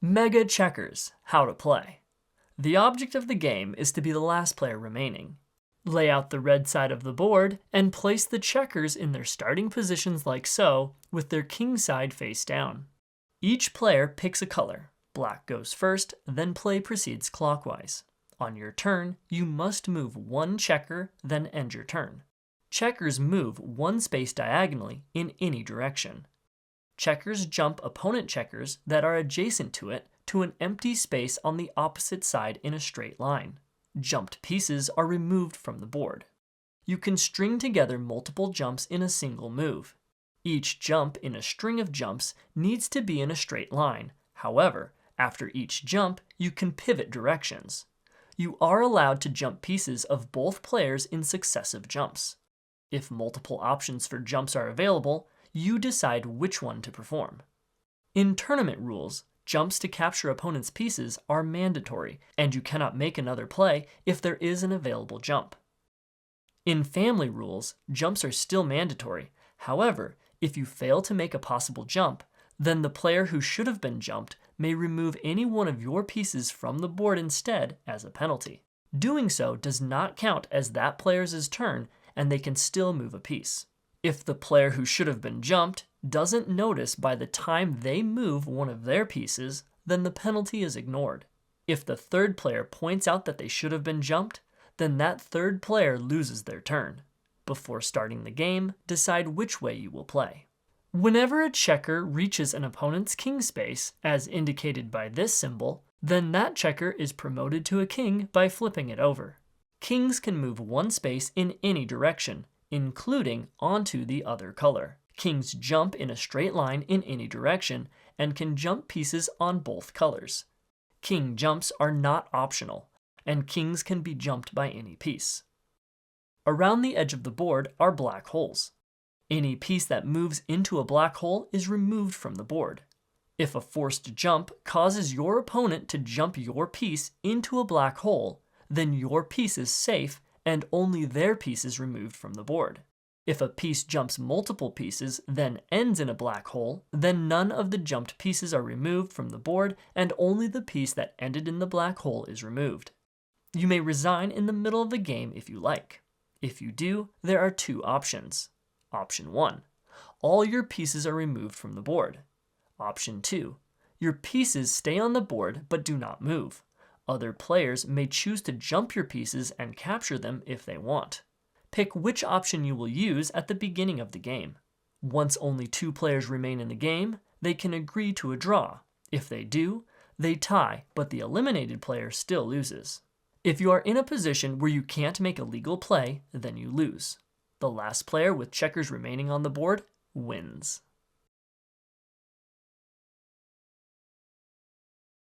MegaCheckers, how to play. The object of the game is to be the last player remaining. Lay out the red side of the board and place the checkers in their starting positions like so, with their king side face down. Each player picks a color. Black goes first, then play proceeds clockwise. On your turn, you must move one checker, then end your turn. Checkers move one space diagonally in any direction. Checkers jump opponent checkers that are adjacent to it to an empty space on the opposite side in a straight line. Jumped pieces are removed from the board. You can string together multiple jumps in a single move. Each jump in a string of jumps needs to be in a straight line. However, after each jump, you can pivot directions. You are allowed to jump pieces of both players in successive jumps. If multiple options for jumps are available, you decide which one to perform. In tournament rules, jumps to capture opponents' pieces are mandatory, and you cannot make another play if there is an available jump. In family rules, jumps are still mandatory. However, if you fail to make a possible jump, then the player who should have been jumped may remove any one of your pieces from the board instead as a penalty. Doing so does not count as that player's turn, and they can still move a piece. If the player who should have been jumped doesn't notice by the time they move one of their pieces, then the penalty is ignored. If the third player points out that they should have been jumped, then that third player loses their turn. Before starting the game, decide which way you will play. Whenever a checker reaches an opponent's king space, as indicated by this symbol, then that checker is promoted to a king by flipping it over. Kings can move one space in any direction, including onto the other color. Kings jump in a straight line in any direction and can jump pieces on both colors. King jumps are not optional, and kings can be jumped by any piece. Around the edge of the board are black holes. Any piece that moves into a black hole is removed from the board. If a forced jump causes your opponent to jump your piece into a black hole, then your piece is safe and only their piece is removed from the board. If a piece jumps multiple pieces, then ends in a black hole, then none of the jumped pieces are removed from the board and only the piece that ended in the black hole is removed. You may resign in the middle of the game if you like. If you do, there are two options. Option 1. All your pieces are removed from the board. Option 2. Your pieces stay on the board but do not move. Other players may choose to jump your pieces and capture them if they want. Pick which option you will use at the beginning of the game. Once only 2 players remain in the game, they can agree to a draw. If they do, they tie, but the eliminated player still loses. If you are in a position where you can't make a legal play, then you lose. The last player with checkers remaining on the board wins.